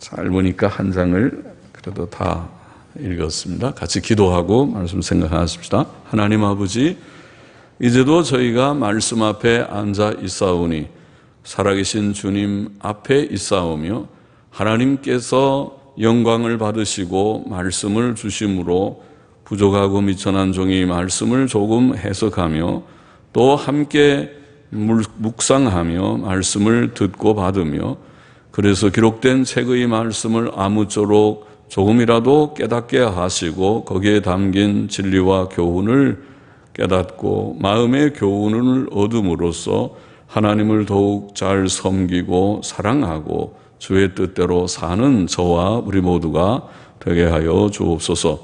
잘 보니까 한 장을 그래도 다 읽었습니다. 같이 기도하고 말씀 생각하십시다. 하나님 아버지, 이제도 저희가 말씀 앞에 앉아 있사오니 살아계신 주님 앞에 있사오며 하나님께서 영광을 받으시고 말씀을 주심으로 부족하고 미천한 종이 말씀을 조금 해석하며 또 함께 묵상하며 말씀을 듣고 받으며 그래서 기록된 책의 말씀을 아무쪼록 조금이라도 깨닫게 하시고 거기에 담긴 진리와 교훈을 깨닫고 마음의 교훈을 얻음으로써 하나님을 더욱 잘 섬기고 사랑하고 주의 뜻대로 사는 저와 우리 모두가 되게 하여 주옵소서.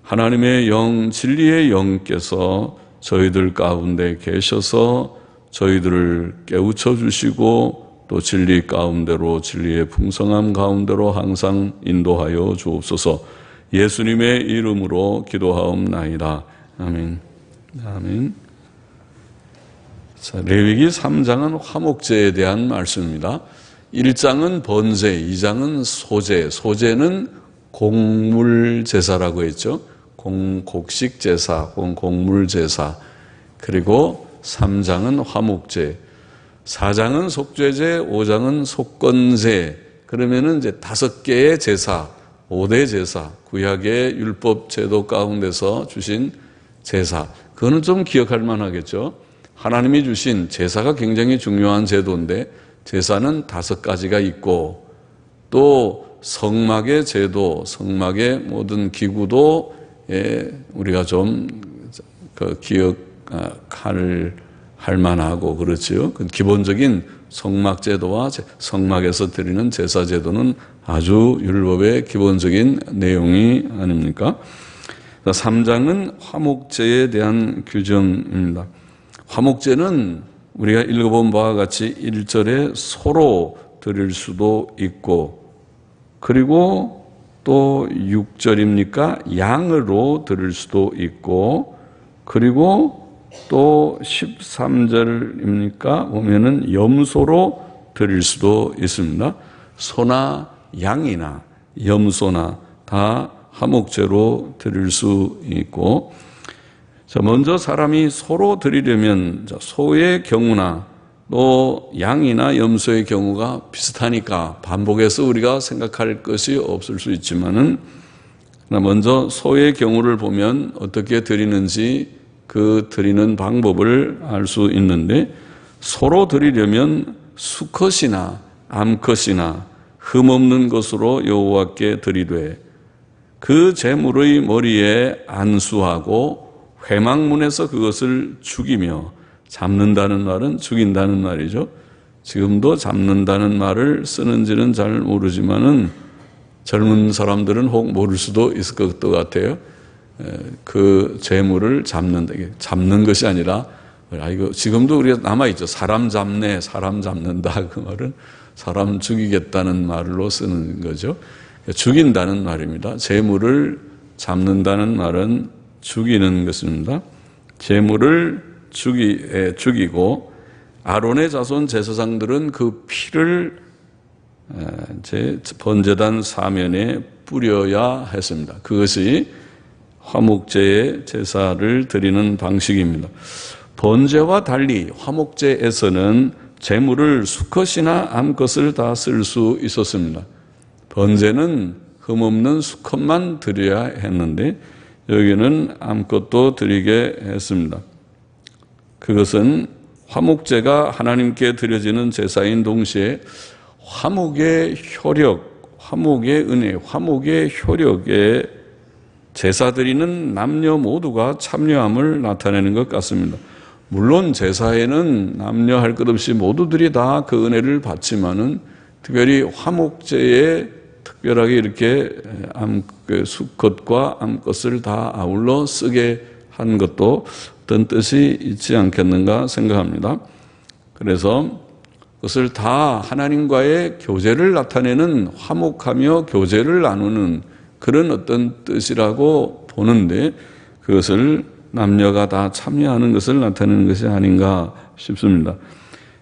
하나님의 영, 진리의 영께서 저희들 가운데 계셔서 저희들을 깨우쳐 주시고 또 진리 가운데로, 진리의 풍성함 가운데로 항상 인도하여 주옵소서. 예수님의 이름으로 기도하옵나이다. 아멘. 아멘. 자, 레위기 3장은 화목제에 대한 말씀입니다. 1장은 번제, 2장은 소제. 소제는 곡물제사라고 했죠. 곡식제사, 곡물제사. 그리고 3장은 화목제, 4장은 속죄제, 5장은 속건제. 그러면은 이제 5개의 제사, 5대 제사, 구약의 율법 제도 가운데서 주신 제사. 그거는 좀 기억할 만하겠죠. 하나님이 주신 제사가 굉장히 중요한 제도인데 제사는 5가지가 있고 또 성막의 제도, 성막의 모든 기구도 우리가 좀 기억할 만하고 그렇지요. 기본적인 성막 제도와 성막에서 드리는 제사 제도는 아주 율법의 기본적인 내용이 아닙니까? 3장은 화목제에 대한 규정입니다. 화목제는 우리가 읽어본 바와 같이 1절에 소로 드릴 수도 있고 그리고 또 6절입니까? 양으로 드릴 수도 있고 그리고 또 13절입니까? 보면은 염소로 드릴 수도 있습니다. 소나 양이나 염소나 다 화목제로 드릴 수 있고 자, 먼저 사람이 소로 드리려면 소의 경우나 또 양이나 염소의 경우가 비슷하니까 반복해서 우리가 생각할 것이 없을 수 있지만은 먼저 소의 경우를 보면 어떻게 드리는지 그 드리는 방법을 알 수 있는데 소로 드리려면 수컷이나 암컷이나 흠없는 것으로 여호와께 드리되 그 제물의 머리에 안수하고 회막문에서 그것을 죽이며 잡는다는 말은 죽인다는 말이죠. 지금도 잡는다는 말을 쓰는지는 잘 모르지만은 젊은 사람들은 혹 모를 수도 있을 것 같아요. 그 재물을 잡는 것이 아니라 이거 지금도 우리가 남아있죠. 사람 잡네, 사람 잡는다. 그 말은 사람 죽이겠다는 말로 쓰는 거죠. 죽인다는 말입니다. 재물을 잡는다는 말은 죽이는 것입니다. 재물을 죽이고 아론의 자손 제사장들은 그 피를 번제단 사면에 뿌려야 했습니다. 그것이 화목제의 제사를 드리는 방식입니다. 번제와 달리 화목제에서는 재물을 수컷이나 암컷을 다 쓸 수 있었습니다. 번제는 흠없는 수컷만 드려야 했는데 여기는 암컷도 드리게 했습니다. 그것은 화목제가 하나님께 드려지는 제사인 동시에 화목의 효력, 화목의 은혜, 화목의 효력에 제사 드리는 남녀 모두가 참여함을 나타내는 것 같습니다. 물론 제사에는 남녀 할 것 없이 모두들이 다 그 은혜를 받지만은 특별히 화목제에 특별하게 이렇게 수컷과 암컷을 다 아울러 쓰게 한 것도 어떤 뜻이 있지 않겠는가 생각합니다. 그래서 그것을 다 하나님과의 교제를 나타내는 화목하며 교제를 나누는 그런 어떤 뜻이라고 보는데 그것을 남녀가 다 참여하는 것을 나타내는 것이 아닌가 싶습니다.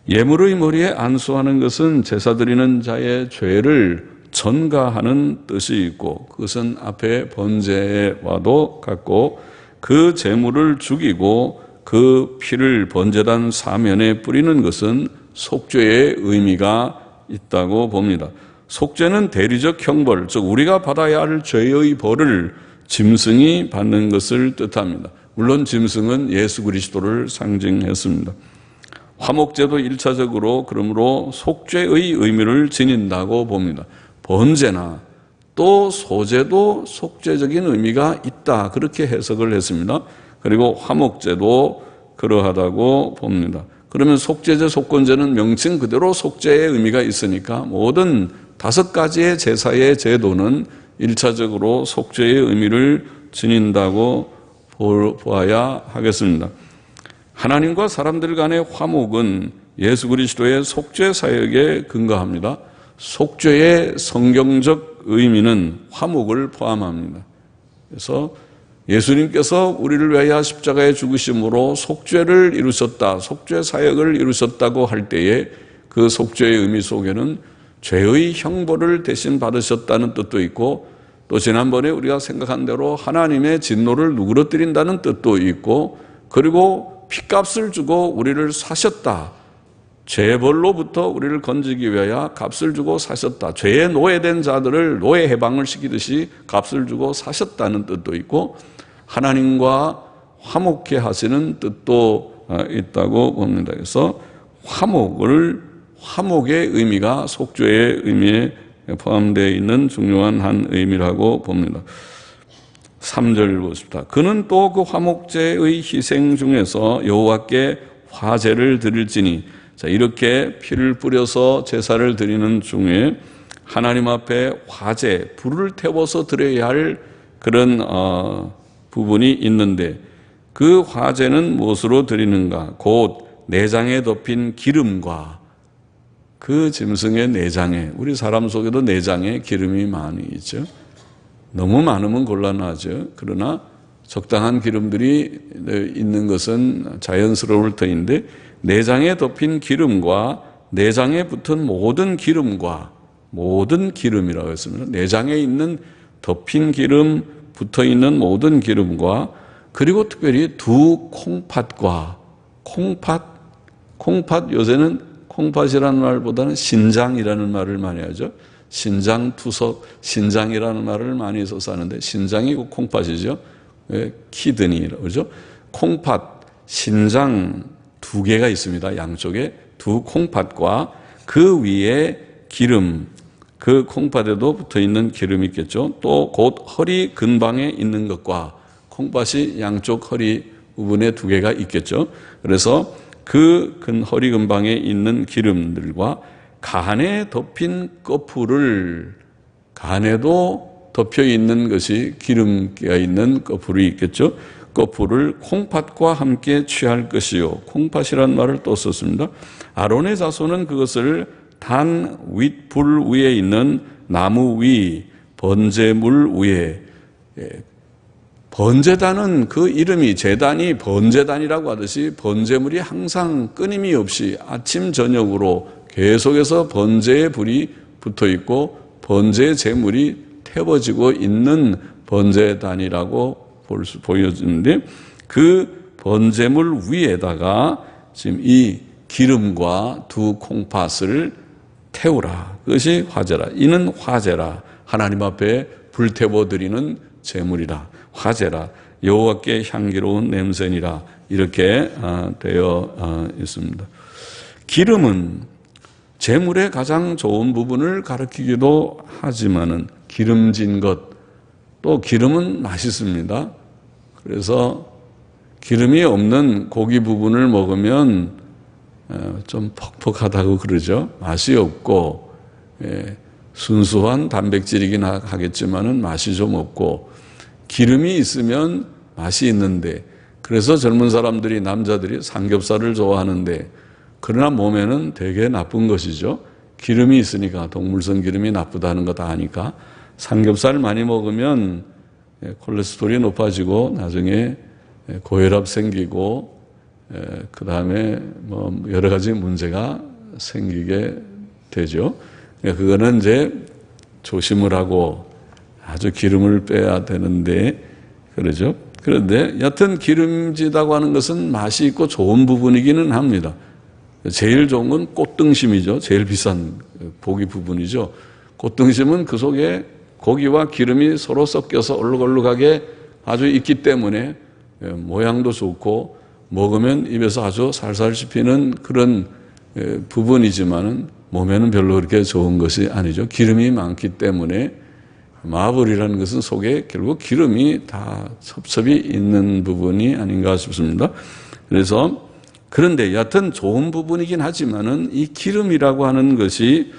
예물의 머리에 안수하는 것은 제사 드리는 자의 죄를 전가하는 뜻이 있고 그것은 앞에 번제와도 같고 그 제물을 죽이고 그 피를 번제단 사면에 뿌리는 것은 속죄의 의미가 있다고 봅니다. 속죄는 대리적 형벌, 즉 우리가 받아야 할 죄의 벌을 짐승이 받는 것을 뜻합니다. 물론 짐승은 예수 그리스도를 상징했습니다. 화목제도 1차적으로 그러므로 속죄의 의미를 지닌다고 봅니다. 번제나 또 소제도 속죄적인 의미가 있다, 그렇게 해석을 했습니다. 그리고 화목제도 그러하다고 봅니다. 그러면 속죄제, 속건제는 명칭 그대로 속죄의 의미가 있으니까 모든 5가지의 제사의 제도는 1차적으로 속죄의 의미를 지닌다고 보아야 하겠습니다. 하나님과 사람들 간의 화목은 예수 그리스도의 속죄 사역에 근거합니다. 속죄의 성경적 의미는 화목을 포함합니다. 그래서 예수님께서 우리를 위하여 십자가에 죽으심으로 속죄를 이루셨다, 속죄 사역을 이루셨다고 할 때에 그 속죄의 의미 속에는 죄의 형벌을 대신 받으셨다는 뜻도 있고 또 지난번에 우리가 생각한 대로 하나님의 진노를 누그러뜨린다는 뜻도 있고 그리고 핏값을 주고 우리를 사셨다. 죄벌로부터 우리를 건지기 위하여 값을 주고 사셨다. 죄에 노예된 자들을 노예 해방을 시키듯이 값을 주고 사셨다는 뜻도 있고 하나님과 화목케 하시는 뜻도 있다고 봅니다. 그래서 화목의 의미가 속죄의 의미에 포함되어 있는 중요한 한 의미라고 봅니다. 3절 보십시다. 그는 또 그 화목제의 희생 중에서 여호와께 화제를 드릴지니, 자, 이렇게 피를 뿌려서 제사를 드리는 중에 하나님 앞에 화제, 불을 태워서 드려야 할 그런 부분이 있는데 그 화제는 무엇으로 드리는가? 곧 내장에 덮인 기름과 그 짐승의 내장에, 우리 사람 속에도 내장에 기름이 많이 있죠. 너무 많으면 곤란하죠. 그러나 적당한 기름들이 있는 것은 자연스러울 터인데 내장에 덮인 기름과 내장에 붙은 모든 기름과 모든 기름이라고 했습니다. 내장에 있는 덮인 기름, 붙어있는 모든 기름과 그리고 특별히 두 콩팥과 콩팥 요새는 콩팥이라는 말보다는 신장이라는 말을 많이 하죠. 신장, 투석, 신장이라는 말을 많이 써서 하는데 신장이고 콩팥이죠. 키드니라고 그러죠. 콩팥, 신장 2개가 있습니다. 양쪽에 두 콩팥과 그 위에 기름, 그 콩팥에도 붙어있는 기름이 있겠죠. 또 곧 허리 근방에 있는 것과 콩팥이 양쪽 허리 부분에 2개가 있겠죠. 그래서 그 허리 근방에 있는 기름들과 간에 덮인 거풀을, 간에도 덮여 있는 것이 기름기가 있는 거풀이 있겠죠. 거풀을 콩팥과 함께 취할 것이요. 콩팥이란 말을 또 썼습니다. 아론의 자손은 그것을 단 윗불 위에 있는 나무 위 번제물 위에, 번제단은 그 이름이 제단이 번제단이라고 하듯이 번제물이 항상 끊임이 없이 아침 저녁으로 계속해서 번제의 불이 붙어 있고 번제의 제물이 태워지고 있는 번제단이라고 보여지는데 그 번제물 위에다가 지금 이 기름과 두 콩팥을 태우라. 그것이 화제라. 이는 화제라. 하나님 앞에 불태워 드리는 제물이라. 화제라. 여호와께 향기로운 냄새니라. 이렇게 되어 있습니다. 기름은 제물의 가장 좋은 부분을 가리키기도 하지만은 기름진 것, 또 기름은 맛있습니다. 그래서 기름이 없는 고기 부분을 먹으면 좀 퍽퍽하다고 그러죠. 맛이 없고 순수한 단백질이긴 하겠지만은 맛이 좀 없고 기름이 있으면 맛이 있는데 그래서 젊은 사람들이 남자들이 삼겹살을 좋아하는데 그러나 몸에는 되게 나쁜 것이죠. 기름이 있으니까 동물성 기름이 나쁘다는 거 다 아니까 삼겹살 많이 먹으면 콜레스테롤이 높아지고 나중에 고혈압 생기고 그 다음에 뭐 여러 가지 문제가 생기게 되죠. 그거는 이제 조심을 하고 아주 기름을 빼야 되는데, 그러죠. 그런데 여튼 기름지다고 하는 것은 맛이 있고 좋은 부분이기는 합니다. 제일 좋은 건 꽃등심이죠. 제일 비싼 고기 부분이죠. 꽃등심은 그 속에 고기와 기름이 서로 섞여서 얼룩얼룩하게 아주 있기 때문에 모양도 좋고 먹으면 입에서 아주 살살 씹히는 그런 부분이지만은 몸에는 별로 그렇게 좋은 것이 아니죠. 기름이 많기 때문에 마블이라는 것은 속에 결국 기름이 다 섭섭이 있는 부분이 아닌가 싶습니다. 그래서 그런데 여하튼 좋은 부분이긴 하지만은 이 기름이라고 하는 것이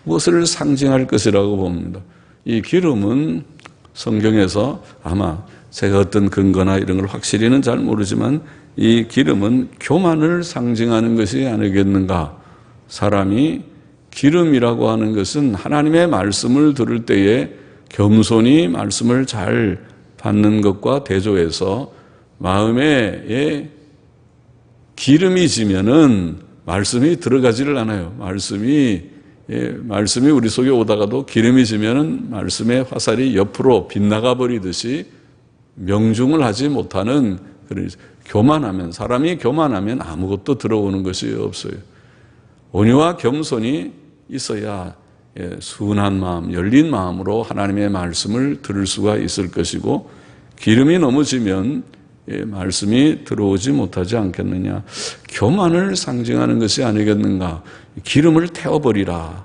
무엇을 상징할 것이라고 봅니다. 이 기름은 성경에서 아마 제가 어떤 근거나 이런 걸 확실히는 잘 모르지만 이 기름은 교만을 상징하는 것이 아니겠는가. 사람이 기름이라고 하는 것은 하나님의 말씀을 들을 때에 겸손히 말씀을 잘 받는 것과 대조해서 마음에 기름이 지면은 말씀이 들어가지를 않아요. 말씀이 우리 속에 오다가도 기름이 지면은 말씀의 화살이 옆으로 빗나가 버리듯이 명중을 하지 못하는 그런 교만하면, 사람이 교만하면 아무것도 들어오는 것이 없어요. 온유와 겸손이 있어야 순한 마음, 열린 마음으로 하나님의 말씀을 들을 수가 있을 것이고, 기름이 넘어지면 말씀이 들어오지 못하지 않겠느냐. 교만을 상징하는 것이 아니겠는가. 기름을 태워버리라.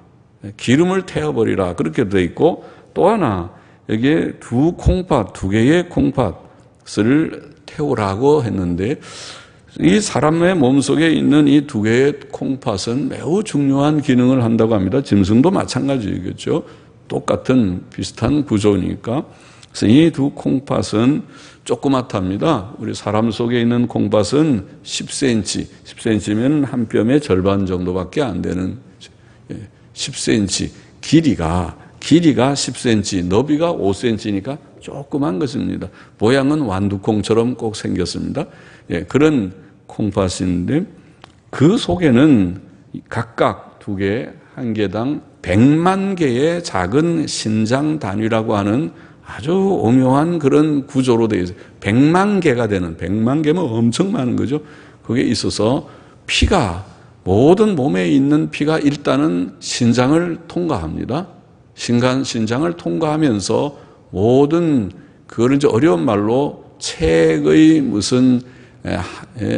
기름을 태워버리라. 그렇게 되어 있고, 또 하나 여기에 두 개의 콩팥을 태우라고 했는데, 이 사람의 몸속에 있는 이 두 개의 콩팥은 매우 중요한 기능을 한다고 합니다. 짐승도 마찬가지겠죠. 똑같은 비슷한 구조니까. 그래서 이 두 콩팥은 조그맣답니다. 우리 사람 속에 있는 콩팥은 10cm, 10cm면 한 뼘의 절반 정도밖에 안 되는 10cm, 길이가 10cm, 너비가 5cm니까 조그만 것입니다. 모양은 완두콩처럼 꼭 생겼습니다. 그런 콩팥인데 그 속에는 각각 두 개, 한 개당 100만 개의 작은 신장 단위라고 하는 아주 오묘한 그런 구조로 되어 있어요. 100만 개가 되는, 100만 개면 엄청 많은 거죠. 그게 있어서 피가, 모든 몸에 있는 피가 일단은 신장을 통과합니다. 신장을 통과하면서 모든, 그걸 이제 어려운 말로 책의 무슨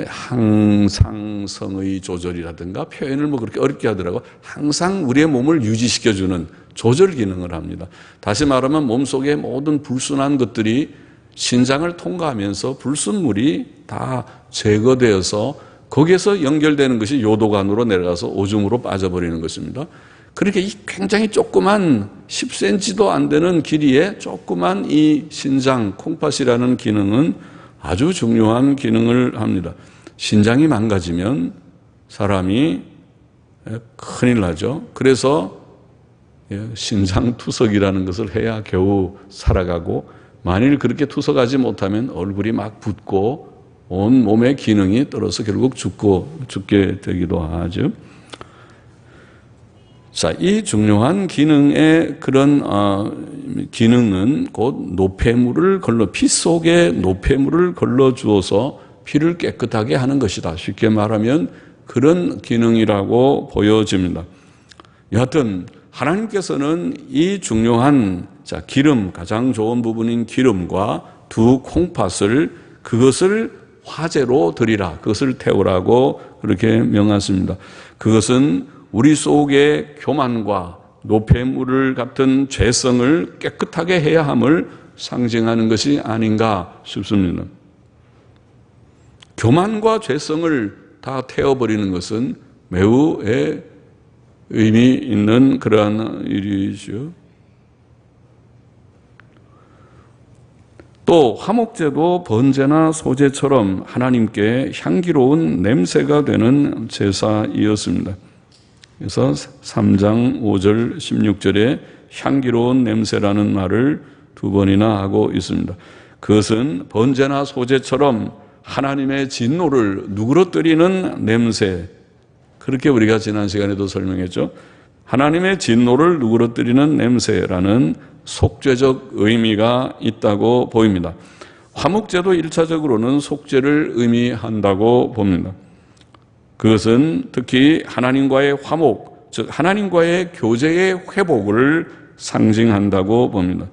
항상성의 조절이라든가 표현을 뭐 그렇게 어렵게 하더라고. 항상 우리의 몸을 유지시켜주는 조절 기능을 합니다. 다시 말하면 몸속의 모든 불순한 것들이 신장을 통과하면서 불순물이 다 제거되어서 거기에서 연결되는 것이 요도관으로 내려가서 오줌으로 빠져버리는 것입니다. 그렇게 이 굉장히 조그만 10cm도 안 되는 길이의 조그만 이 신장, 콩팥이라는 기능은 아주 중요한 기능을 합니다. 신장이 망가지면 사람이 큰일 나죠. 그래서 신장투석이라는 것을 해야 겨우 살아가고, 만일 그렇게 투석하지 못하면 얼굴이 막 붓고 온 몸의 기능이 떨어져 결국 죽게 되기도 하죠. 자, 이 중요한 기능의 그런 기능은 곧 노폐물을 피 속에 노폐물을 걸러 주어서 피를 깨끗하게 하는 것이다. 쉽게 말하면 그런 기능이라고 보여집니다. 여하튼 하나님께서는 이 중요한 기름, 가장 좋은 부분인 기름과 두 콩팥을, 그것을 화제로 드리라, 그것을 태우라고 그렇게 명하십니다. 그것은 우리 속의 교만과 노폐물을 같은 죄성을 깨끗하게 해야 함을 상징하는 것이 아닌가 싶습니다. 교만과 죄성을 다 태워버리는 것은 매우 의미 있는 그러한 일이죠. 또 화목제도 번제나 소제처럼 하나님께 향기로운 냄새가 되는 제사이었습니다. 그래서 3장 5절 16절에 향기로운 냄새라는 말을 두 번이나 하고 있습니다. 그것은 번제나 소제처럼 하나님의 진노를 누그러뜨리는 냄새, 그렇게 우리가 지난 시간에도 설명했죠. 하나님의 진노를 누그러뜨리는 냄새라는 속죄적 의미가 있다고 보입니다. 화목제도 1차적으로는 속죄를 의미한다고 봅니다. 그것은 특히 하나님과의 화목, 즉 하나님과의 교제의 회복을 상징한다고 봅니다.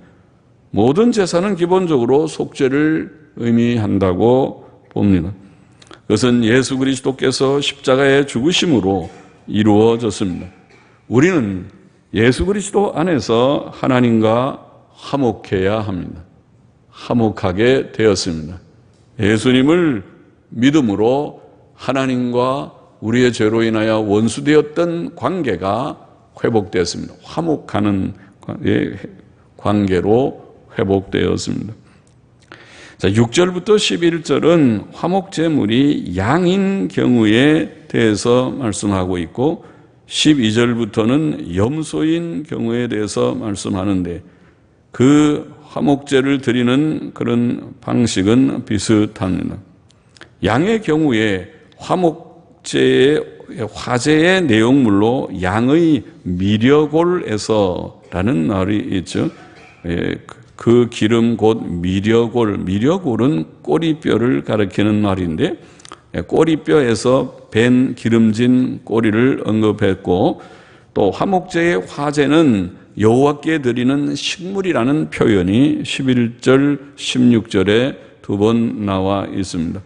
모든 제사는 기본적으로 속죄를 의미한다고 봅니다. 그것은 예수 그리스도께서 십자가의 죽으심으로 이루어졌습니다. 우리는 예수 그리스도 안에서 하나님과 화목해야 합니다. 화목하게 되었습니다. 예수님을 믿음으로 하나님과 우리의 죄로 인하여 원수되었던 관계가 회복되었습니다. 화목하는 관계로 회복되었습니다. 자, 6절부터 11절은 화목제물이 양인 경우에 대해서 말씀하고 있고 12절부터는 염소인 경우에 대해서 말씀하는데 그 화목제를 드리는 그런 방식은 비슷합니다. 양의 경우에 화목제의 화제의 내용물로 양의 미려골에서라는 말이 있죠. 그 기름 곧 미려골, 미려골은 꼬리뼈를 가리키는 말인데 꼬리뼈에서 밴 기름진 꼬리를 언급했고 또 화목제의 화제는 여호와께 드리는 식물이라는 표현이 11절, 16절에 두 번 나와 있습니다.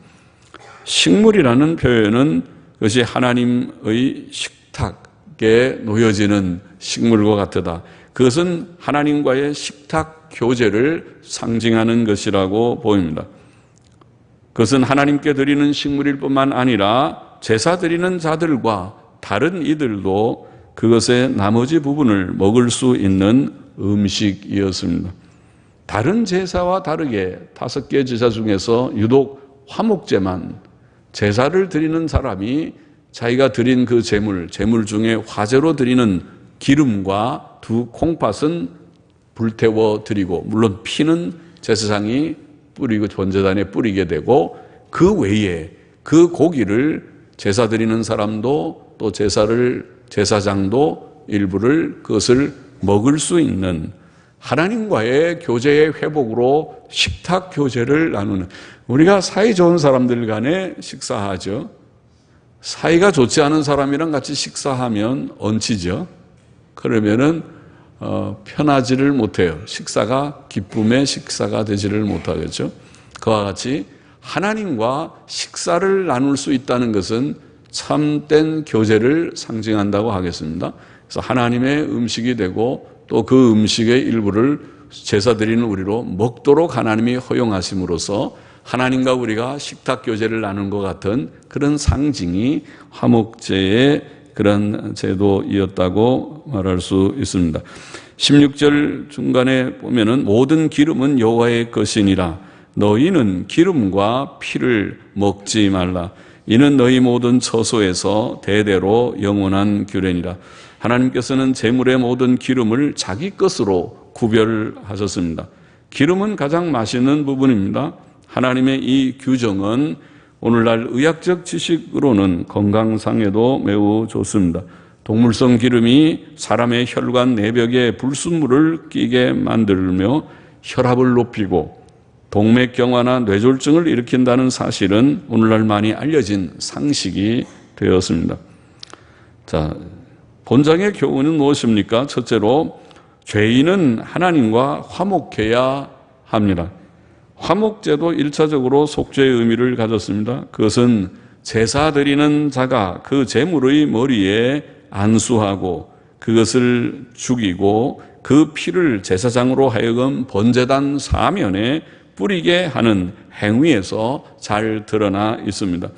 식물이라는 표현은 그것이 하나님의 식탁에 놓여지는 식물과 같다. 그것은 하나님과의 식탁 교제를 상징하는 것이라고 보입니다. 그것은 하나님께 드리는 식물일 뿐만 아니라 제사 드리는 자들과 다른 이들도 그것의 나머지 부분을 먹을 수 있는 음식이었습니다. 다른 제사와 다르게 5개 제사 중에서 유독 화목제만 제사를 드리는 사람이 자기가 드린 그 제물 중에 화제로 드리는 기름과 두 콩팥은 불태워 드리고, 물론 피는 제사장이 뿌리고 번제단에 뿌리게 되고, 그 외에 그 고기를 제사 드리는 사람도 또 제사장도 일부를 그것을 먹을 수 있는 하나님과의 교제의 회복으로 식탁 교제를 나누는, 우리가 사이 좋은 사람들 간에 식사하죠. 사이가 좋지 않은 사람이랑 같이 식사하면 얹히죠. 그러면은 편하지를 못해요. 식사가 기쁨의 식사가 되지를 못하겠죠. 그와 같이 하나님과 식사를 나눌 수 있다는 것은 참된 교제를 상징한다고 하겠습니다. 그래서 하나님의 음식이 되고 또 그 음식의 일부를 제사 드리는 우리로 먹도록 하나님이 허용하심으로써 하나님과 우리가 식탁 교제를 나눈 것 같은 그런 상징이 화목제의 그런 제도이었다고 말할 수 있습니다. 16절 중간에 보면은 모든 기름은 여호와의 것이니라. 너희는 기름과 피를 먹지 말라. 이는 너희 모든 처소에서 대대로 영원한 규례니라. 하나님께서는 제물의 모든 기름을 자기 것으로 구별하셨습니다. 기름은 가장 맛있는 부분입니다. 하나님의 이 규정은 오늘날 의학적 지식으로는 건강상에도 매우 좋습니다. 동물성 기름이 사람의 혈관 내벽에 불순물을 끼게 만들며 혈압을 높이고 동맥경화나 뇌졸중을 일으킨다는 사실은 오늘날 많이 알려진 상식이 되었습니다. 자, 본장의 교훈은 무엇입니까? 첫째로 죄인은 하나님과 화목해야 합니다. 화목제도 1차적으로 속죄의 의미를 가졌습니다. 그것은 제사 드리는 자가 그 제물의 머리에 안수하고 그것을 죽이고 그 피를 제사장으로 하여금 번제단 사면에 뿌리게 하는 행위에서 잘 드러나 있습니다.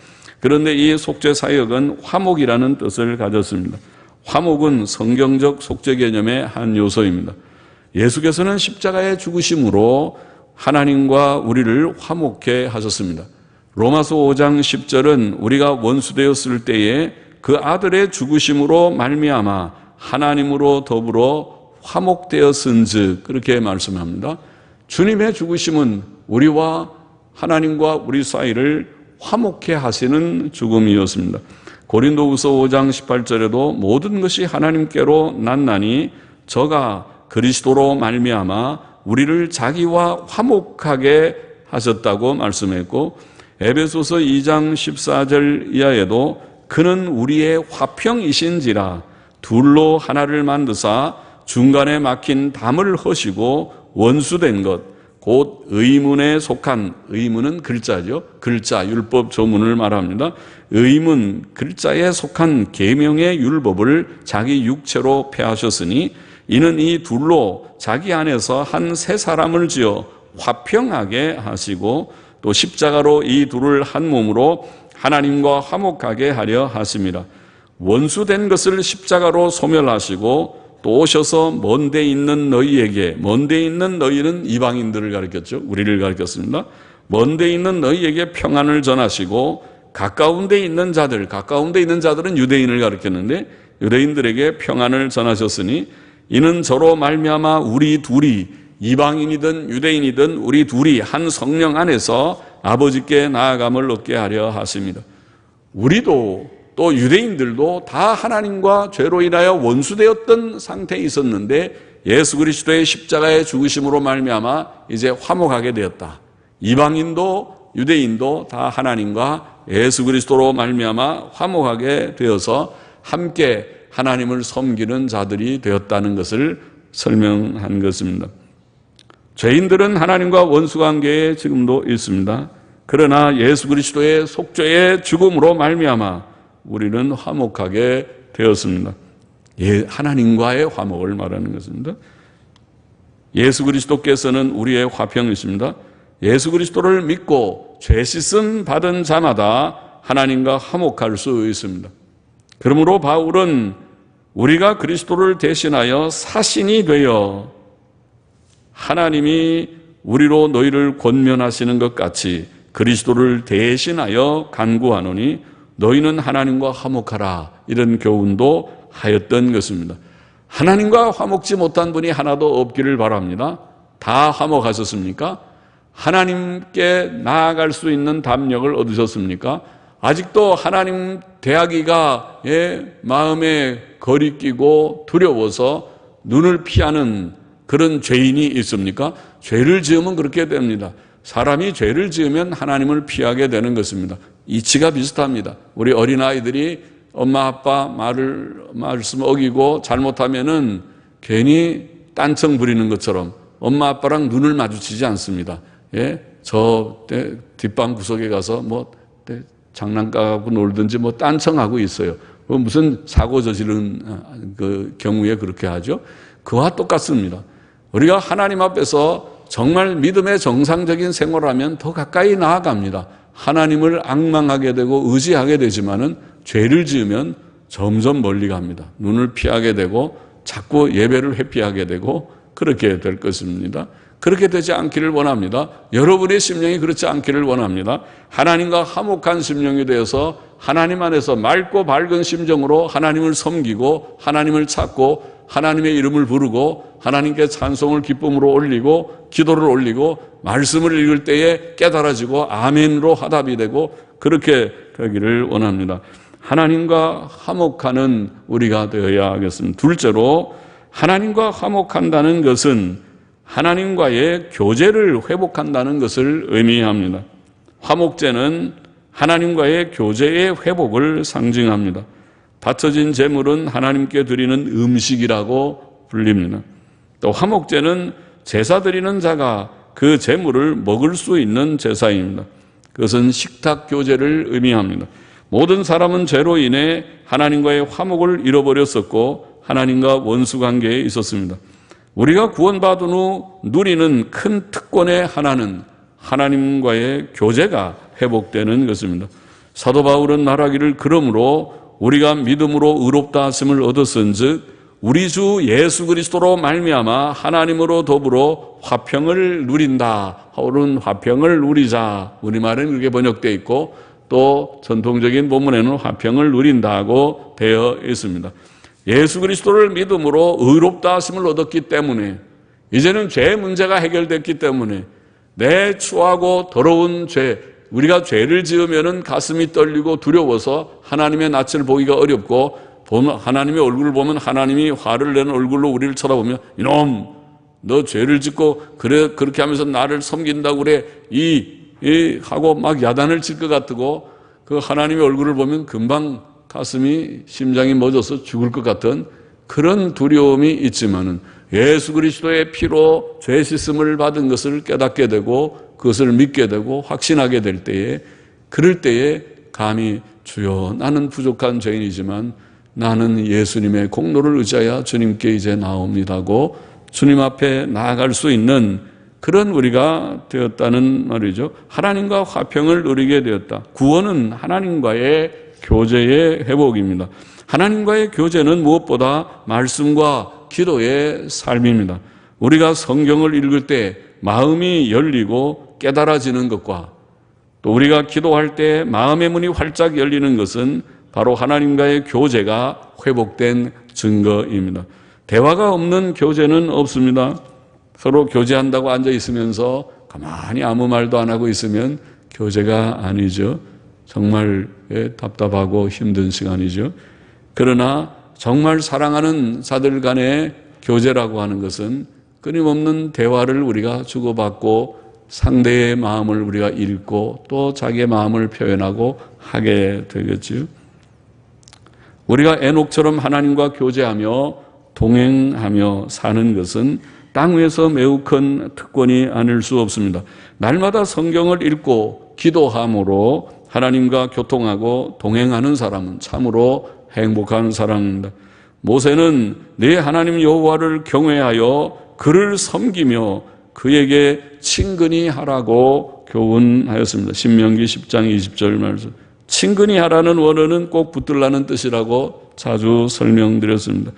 그런데 이 속죄 사역은 화목이라는 뜻을 가졌습니다. 화목은 성경적 속죄 개념의 한 요소입니다. 예수께서는 십자가의 죽으심으로 하나님과 우리를 화목케 하셨습니다. 로마서 5장 10절은 우리가 원수되었을 때에 그 아들의 죽으심으로 말미암아 하나님으로 더불어 화목되었은즉 그렇게 말씀합니다. 주님의 죽으심은 우리와 하나님과 우리 사이를 화목케 하시는 죽음이었습니다. 고린도후서 5장 18절에도 모든 것이 하나님께로 났나니 저가 그리스도로 말미암아 우리를 자기와 화목하게 하셨다고 말씀했고, 에베소서 2장 14절 이하에도 그는 우리의 화평이신지라 둘로 하나를 만드사 중간에 막힌 담을 허시고 원수된 것 곧 의문에 속한, 의문은 글자죠. 글자, 율법 조문을 말합니다. 의문, 글자에 속한 계명의 율법을 자기 육체로 폐하셨으니 이는 이 둘로 자기 안에서 한 새 사람을 지어 화평하게 하시고 또 십자가로 이 둘을 한 몸으로 하나님과 화목하게 하려 하심이라. 원수된 것을 십자가로 소멸하시고 또 오셔서 먼데 있는 너희에게, 먼데 있는 너희는 이방인들을 가리켰죠. 우리를 가리켰습니다. 먼데 있는 너희에게 평안을 전하시고 가까운 데 있는 자들, 가까운 데 있는 자들은 유대인을 가리켰는데 유대인들에게 평안을 전하셨으니 이는 저로 말미암아 우리 둘이 이방인이든 유대인이든 우리 둘이 한 성령 안에서 아버지께 나아감을 얻게 하려 하십니다. 우리도 또 유대인들도 다 하나님과 죄로 인하여 원수되었던 상태에 있었는데 예수 그리스도의 십자가의 죽으심으로 말미암아 이제 화목하게 되었다. 이방인도 유대인도 다 하나님과 예수 그리스도로 말미암아 화목하게 되어서 함께 하나님을 섬기는 자들이 되었다는 것을 설명한 것입니다. 죄인들은 하나님과 원수관계에 지금도 있습니다. 그러나 예수 그리스도의 속죄의 죽음으로 말미암아 우리는 화목하게 되었습니다. 하나님과의 화목을 말하는 것입니다. 예수 그리스도께서는 우리의 화평이십니다. 예수 그리스도를 믿고 죄 씻음 받은 자마다 하나님과 화목할 수 있습니다. 그러므로 바울은 우리가 그리스도를 대신하여 사신이 되어 하나님이 우리로 너희를 권면하시는 것 같이 그리스도를 대신하여 간구하노니 너희는 하나님과 화목하라, 이런 교훈도 하였던 것입니다. 하나님과 화목지 못한 분이 하나도 없기를 바랍니다. 다 화목하셨습니까? 하나님께 나아갈 수 있는 담력을 얻으셨습니까? 아직도 하나님 대하기가 마음에 거리끼고 두려워서 눈을 피하는 그런 죄인이 있습니까? 죄를 지으면 그렇게 됩니다. 사람이 죄를 지으면 하나님을 피하게 되는 것입니다. 이치가 비슷합니다. 우리 어린아이들이 엄마 아빠 말씀 어기고 잘못하면은 괜히 딴청 부리는 것처럼 엄마 아빠랑 눈을 마주치지 않습니다. 저 뒷방 구석에 가서 장난감하고 놀든지 딴청하고 있어요. 무슨 사고 저지른 그 경우에 그렇게 하죠. 그와 똑같습니다. 우리가 하나님 앞에서 정말 믿음의 정상적인 생활을 하면 더 가까이 나아갑니다. 하나님을 앙망하게 되고 의지하게 되지만은 죄를 지으면 점점 멀리 갑니다. 눈을 피하게 되고 자꾸 예배를 회피하게 되고 그렇게 될 것입니다. 그렇게 되지 않기를 원합니다. 여러분의 심령이 그렇지 않기를 원합니다. 하나님과 화목한 심령이 되어서 하나님 안에서 맑고 밝은 심정으로 하나님을 섬기고 하나님을 찾고 하나님의 이름을 부르고 하나님께 찬송을 기쁨으로 올리고 기도를 올리고 말씀을 읽을 때에 깨달아지고 아멘으로 화답이 되고 그렇게 되기를 원합니다. 하나님과 화목하는 우리가 되어야 하겠습니다. 둘째로 하나님과 화목한다는 것은 하나님과의 교제를 회복한다는 것을 의미합니다. 화목제는 하나님과의 교제의 회복을 상징합니다. 바쳐진 제물은 하나님께 드리는 음식이라고 불립니다. 또 화목제는 제사 드리는 자가 그 제물을 먹을 수 있는 제사입니다. 그것은 식탁 교제를 의미합니다. 모든 사람은 죄로 인해 하나님과의 화목을 잃어버렸었고 하나님과 원수 관계에 있었습니다. 우리가 구원받은 후 누리는 큰 특권의 하나는 하나님과의 교제가 회복되는 것입니다. 사도 바울은 말하기를 그러므로 우리가 믿음으로 의롭다 하심을 얻었은즉 우리 주 예수 그리스도로 말미암아 하나님으로 더불어 화평을 누린다. 바울은 화평을 누리자. 우리말은 그렇게 번역되어 있고 또 전통적인 본문에는 화평을 누린다고 되어 있습니다. 예수 그리스도를 믿음으로 의롭다 하심을 얻었기 때문에 이제는 죄 문제가 해결됐기 때문에 내 추하고 더러운 죄, 우리가 죄를 지으면은 가슴이 떨리고 두려워서 하나님의 낯을 보기가 어렵고 하나님의 얼굴을 보면 하나님이 화를 내는 얼굴로 우리를 쳐다보면 이놈 너 죄를 짓고 그렇게 하면서 나를 섬긴다고 그래 하고 막 야단을 칠 것 같고 그 하나님의 얼굴을 보면 금방 가슴이 심장이 멎어서 죽을 것 같은 그런 두려움이 있지만은 예수 그리스도의 피로 죄 씻음을 받은 것을 깨닫게 되고 그것을 믿게 되고 확신하게 될 때에 그럴 때에 감히 주여 나는 부족한 죄인이지만 나는 예수님의 공로를 의지하여 주님께 이제 나옵니다고 주님 앞에 나아갈 수 있는 그런 우리가 되었다는 말이죠. 하나님과 화평을 누리게 되었다. 구원은 하나님과의 교제의 회복입니다. 하나님과의 교제는 무엇보다 말씀과 기도의 삶입니다. 우리가 성경을 읽을 때 마음이 열리고 깨달아지는 것과 또 우리가 기도할 때 마음의 문이 활짝 열리는 것은 바로 하나님과의 교제가 회복된 증거입니다. 대화가 없는 교제는 없습니다. 서로 교제한다고 앉아 있으면서 가만히 아무 말도 안 하고 있으면 교제가 아니죠. 정말 답답하고 힘든 시간이죠. 그러나 정말 사랑하는 자들 간의 교제라고 하는 것은 끊임없는 대화를 우리가 주고받고 상대의 마음을 우리가 읽고 또 자기의 마음을 표현하고 하게 되겠죠. 우리가 에녹처럼 하나님과 교제하며 동행하며 사는 것은 땅 위에서 매우 큰 특권이 아닐 수 없습니다. 날마다 성경을 읽고 기도함으로 하나님과 교통하고 동행하는 사람은 참으로 행복한 사람입니다. 모세는 네 하나님 여호와를 경외하여 그를 섬기며 그에게 친근히 하라고 교훈하였습니다. 신명기 10장 20절 말씀. 친근히 하라는 원어는 꼭 붙들라는 뜻이라고 자주 설명드렸습니다.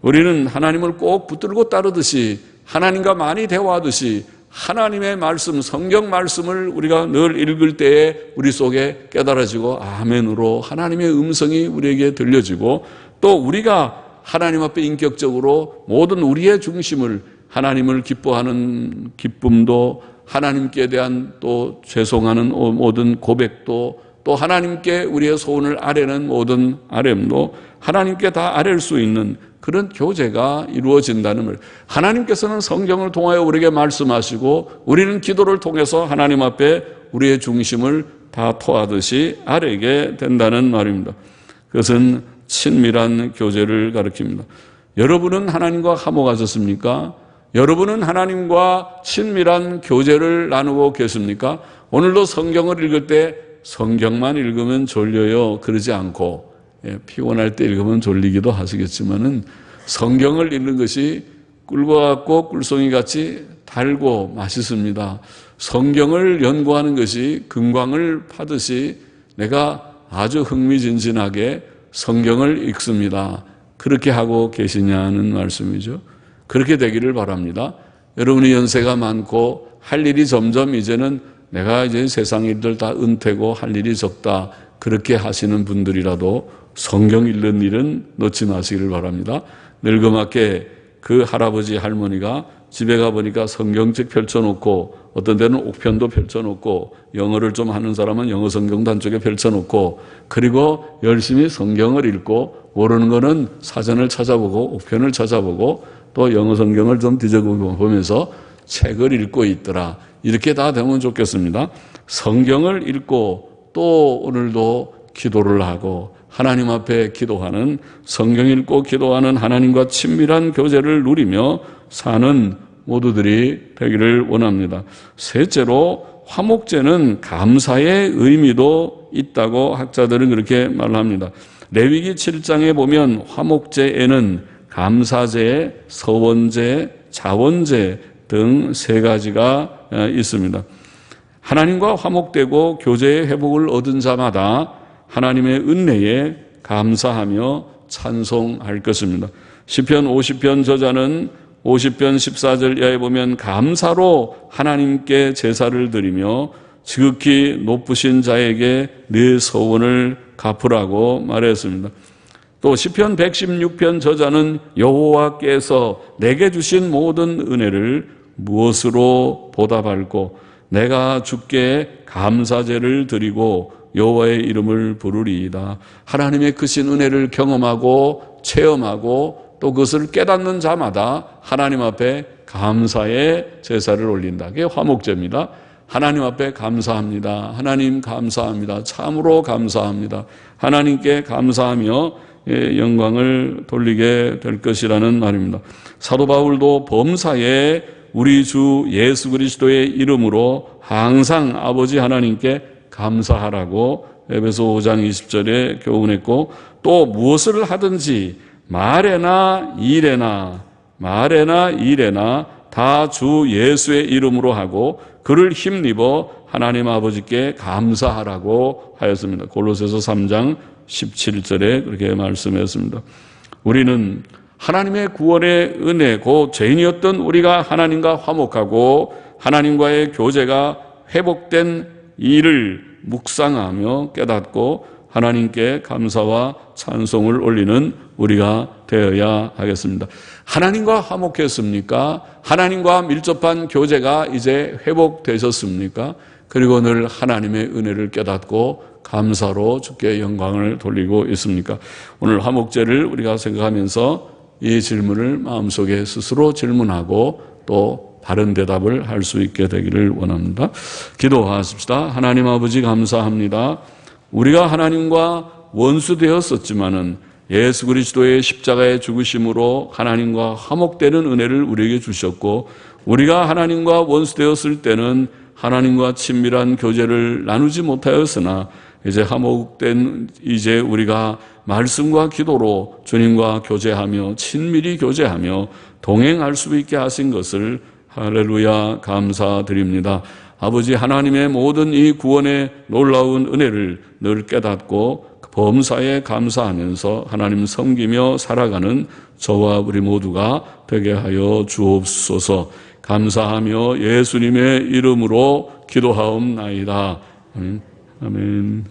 우리는 하나님을 꼭 붙들고 따르듯이 하나님과 많이 대화하듯이 하나님의 말씀, 성경 말씀을 우리가 늘 읽을 때에 우리 속에 깨달아지고 아멘으로 하나님의 음성이 우리에게 들려지고 또 우리가 하나님 앞에 인격적으로 모든 우리의 중심을 하나님을 기뻐하는 기쁨도 하나님께 대한 또 죄송하는 모든 고백도 또 하나님께 우리의 소원을 아뢰는 모든 아뢰음도 하나님께 다 아뢰일 수 있는 그런 교제가 이루어진다는 말. 하나님께서는 성경을 통하여 우리에게 말씀하시고 우리는 기도를 통해서 하나님 앞에 우리의 중심을 다 토하듯이 아뢰게 된다는 말입니다. 그것은 친밀한 교제를 가리킵니다. 여러분은 하나님과 화목하셨습니까? 여러분은 하나님과 친밀한 교제를 나누고 계십니까? 오늘도 성경을 읽을 때 성경만 읽으면 졸려요. 그러지 않고 피곤할 때 읽으면 졸리기도 하시겠지만은 성경을 읽는 것이 꿀과 같고 꿀송이 같이 달고 맛있습니다. 성경을 연구하는 것이 금광을 파듯이 내가 아주 흥미진진하게 성경을 읽습니다. 그렇게 하고 계시냐는 말씀이죠. 그렇게 되기를 바랍니다. 여러분이 연세가 많고 할 일이 점점 이제는 내가 이제 세상 일들 다 은퇴고 할 일이 적다. 그렇게 하시는 분들이라도 성경 읽는 일은 놓지 마시기를 바랍니다. 늙음하게 그 할아버지 할머니가 집에 가보니까 성경책 펼쳐놓고 어떤 데는 옥편도 펼쳐놓고 영어를 좀 하는 사람은 영어 성경도 한쪽에 펼쳐놓고 그리고 열심히 성경을 읽고 모르는 거는 사전을 찾아보고 옥편을 찾아보고 또 영어 성경을 좀 뒤져보면서 책을 읽고 있더라. 이렇게 다 되면 좋겠습니다. 성경을 읽고 또 오늘도 기도를 하고 하나님 앞에 기도하는 성경 읽고 기도하는 하나님과 친밀한 교제를 누리며 사는 모두들이 되기를 원합니다. 셋째로 화목제는 감사의 의미도 있다고 학자들은 그렇게 말합니다. 레위기 7장에 보면 화목제에는 감사제, 서원제, 자원제 등 세 가지가 있습니다. 하나님과 화목되고 교제의 회복을 얻은 자마다 하나님의 은혜에 감사하며 찬송할 것입니다. 시편 50편 저자는 50편 14절 이하에 보면 감사로 하나님께 제사를 드리며 지극히 높으신 자에게 네 서원을 갚으라고 말했습니다. 또 시편 116편 저자는 여호와께서 내게 주신 모든 은혜를 무엇으로 보답할꼬 내가 주께 감사제를 드리고 여호와의 이름을 부르리이다. 하나님의 크신 은혜를 경험하고 체험하고 또 그것을 깨닫는 자마다 하나님 앞에 감사의 제사를 올린다. 그게 화목제입니다. 하나님 앞에 감사합니다. 하나님 감사합니다. 참으로 감사합니다. 하나님께 감사하며 영광을 돌리게 될 것이라는 말입니다. 사도 바울도 범사에 우리 주 예수 그리스도의 이름으로 항상 아버지 하나님께 감사하라고 에베소 5장 20절에 교훈했고, 또 무엇을 하든지 말에나 일에나 다 주 예수의 이름으로 하고 그를 힘입어 하나님 아버지께 감사하라고 하였습니다. 골로새서 3장 17절에 그렇게 말씀했습니다. 우리는 하나님의 구원의 은혜, 곧 죄인이었던 우리가 하나님과 화목하고 하나님과의 교제가 회복된 일을 묵상하며 깨닫고 하나님께 감사와 찬송을 올리는 우리가 되어야 하겠습니다. 하나님과 화목했습니까? 하나님과 밀접한 교제가 이제 회복되셨습니까? 그리고 늘 하나님의 은혜를 깨닫고 감사로 주께 영광을 돌리고 있습니까? 오늘 화목제를 우리가 생각하면서 이 질문을 마음속에 스스로 질문하고 또 바른 대답을 할 수 있게 되기를 원합니다. 기도하십시다. 하나님 아버지 감사합니다. 우리가 하나님과 원수되었었지만은 예수 그리스도의 십자가의 죽으심으로 하나님과 화목되는 은혜를 우리에게 주셨고, 우리가 하나님과 원수되었을 때는 하나님과 친밀한 교제를 나누지 못하였으나 이제 화목된 이제 우리가 말씀과 기도로 주님과 교제하며 친밀히 교제하며 동행할 수 있게 하신 것을 할렐루야 감사드립니다. 아버지 하나님의 모든 이 구원의 놀라운 은혜를 늘 깨닫고 범사에 감사하면서 하나님 섬기며 살아가는 저와 우리 모두가 되게 하여 주옵소서. 감사하며 예수님의 이름으로 기도하옵나이다. 아멘.